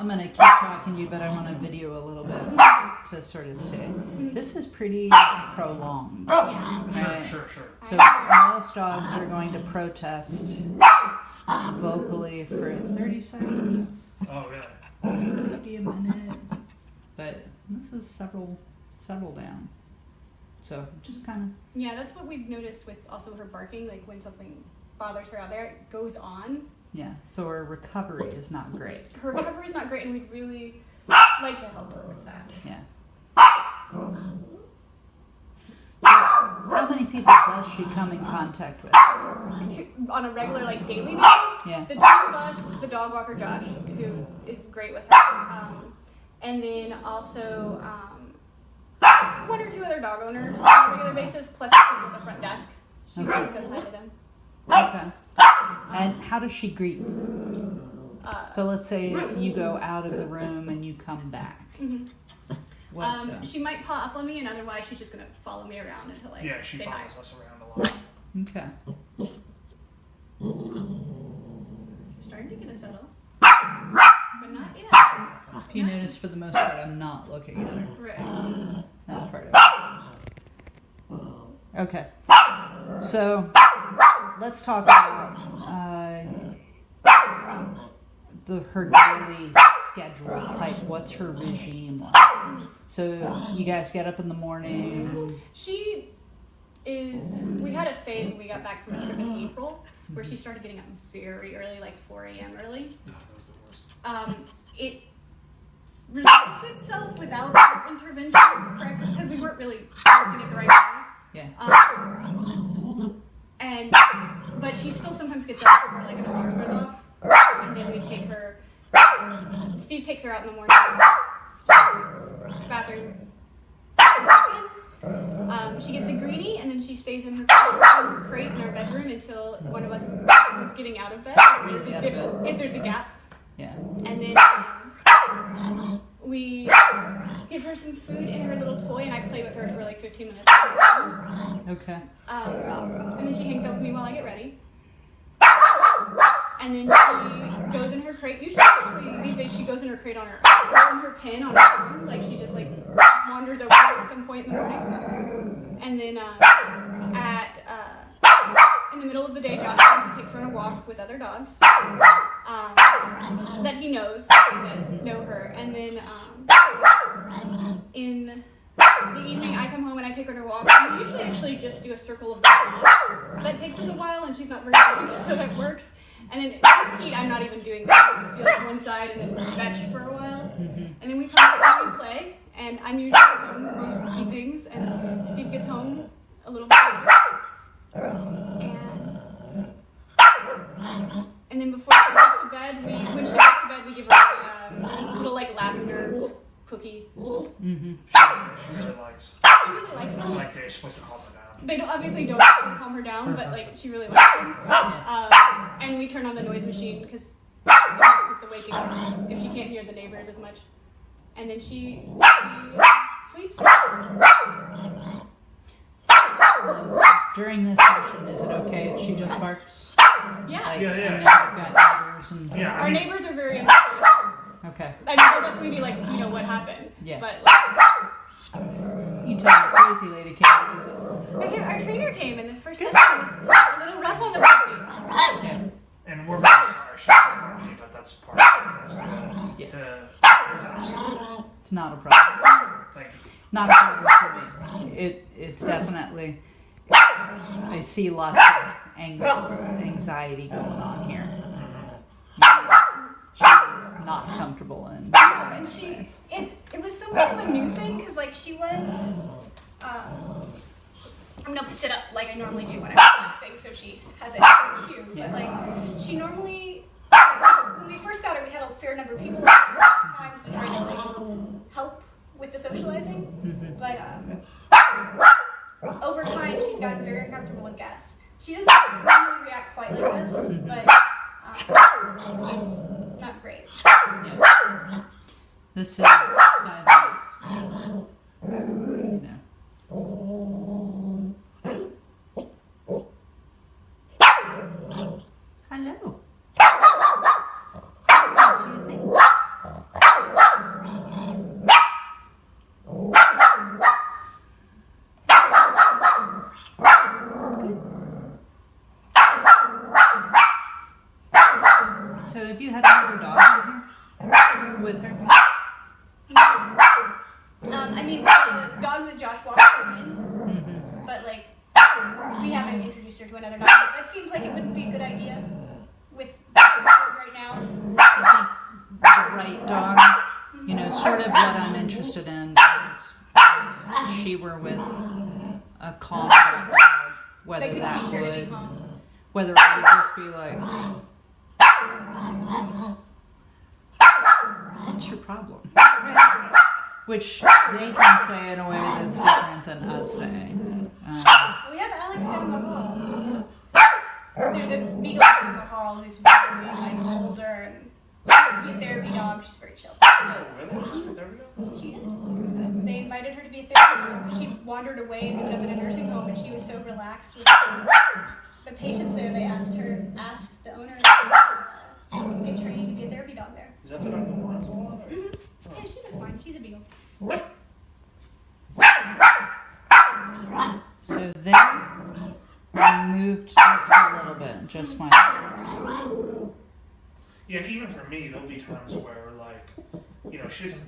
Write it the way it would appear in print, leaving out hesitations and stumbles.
I'm going to keep talking to you, but I want to video a little bit to sort of see. This is pretty prolonged. Right? Sure. So most dogs are going to protest vocally for 30 seconds. Oh, really? Maybe a minute. But this is several down. So just kind of... Yeah, that's what we've noticed with also her barking. Like when something bothers her out there, it goes on. Yeah, so her recovery is not great. Her recovery is not great, and we'd really like to help her with that. Yeah. So how many people does she come in contact with? On a regular, like, daily basis? Yeah. The two of us, the dog walker Josh, who is great with her, and then also one or two other dog owners on a regular basis, plus the people at the front desk. She always says hi to them. Okay. And how does she greet? So let's say if you go out of the room and you come back. Mm-hmm. She might paw up on me, and otherwise she's just going to follow me around until I say hi. Yeah, she follows us around a lot. Okay. Starting to get a settle. But not yet. If you notice, for the most part, I'm not looking at her. Right. That's part of it. Okay. So let's talk about her daily schedule type. What's her regime like? So you guys get up in the morning. We had a phase when we got back from a trip in April where she started getting up very early, like 4 a.m. early. It resolved itself without intervention, correct? Because we weren't really working it the right way. Yeah. But she still sometimes gets up before like an alarm goes off, and then we take her. Steve takes her out in the morning. Bathroom. She gets a greenie, and then she stays in her crate in our bedroom until one of us is getting out of bed. If there's a gap. Yeah. And then we give her some food and her little toy, and I play with her for like 15 minutes. Okay. And then she hangs out with me while I get ready. And then she goes in her crate. Usually, these days, she goes in her crate on her pin on her own. Like she just like wanders over at some point in the morning. And then in the middle of the day, Josh comes and takes her on a walk with other dogs that he knows, that know her. And then in the evening, I come home and I take her to walk. We usually actually just do a circle of the block. That takes us a while, and she's not very big, so that works. And then this heat, I'm not even doing that. I just do like one side and then fetch for a while. And then we come home and we play. And I'm usually home most evenings, and Steve gets home a little bit later. And then before she goes to bed, when she goes to bed, we give her a little like lavender cookie. Mm-hmm. She really likes. She really likes them. Like they're supposed to calm her down. They actually don't actually calm her down, but like she really likes them. And we turn on the noise machine because it helps with the waking up if she can't hear the neighbors as much. And then she sleeps. During this session, is it okay if she just barks? Yeah. Like, Yeah. I've got neighbors and... Yeah. Our neighbors are very interested. Okay. I mean, they'll definitely be like, what happened? Yeah. But like, You tell me the crazy lady came, is it? our trainer came, and the first session was a little rough on the puppy. And we're very sorry she's so early, but that's part of it. Yes. To It's not a problem. thank you. Not a problem for me. It's definitely... I see lots of anxiety going on here. She's not comfortable in... And it was somewhat of a new thing, because like she was, I'm gonna sit up like I normally do when I'm relaxing, so she has it cute. Yeah. But like she normally, when we first got her, we had a fair number of people times to try to like help with the socializing. Mm-hmm. But over time, she's gotten very comfortable with gas. She doesn't normally react quite like this, but it's not great. Yeah. This is 5 minutes. You know. Hello. What do you think? So have you had another dog in here with her? I mean, the dogs that Josh walks her in, but like, we haven't introduced her to another dog. That seems like it wouldn't be a good idea with right now. I think the right dog, you know, sort of what I'm interested in is if she were with a calm dog, whether They could that teach her to be would, calm. whether it would just be like, what's your problem? Which they can say in a way that's different than us saying. We have Alex down the hall. There's a beagle down the hall who's very like older and she used to be a therapy dog. She's very chill. Oh, really? There we go. She did. They invited her to be a therapy dog. She wandered away and ended up in a nursing home, and she was so relaxed with the patients there. They asked the owner if they could get training to be a therapy dog there. Is that the dog that runs a lot? Or? Yeah, she does fine. She's a beagle. So there, I moved just a little bit, just my nose. Yeah, and even for me, there'll be times where, like, you know, she doesn't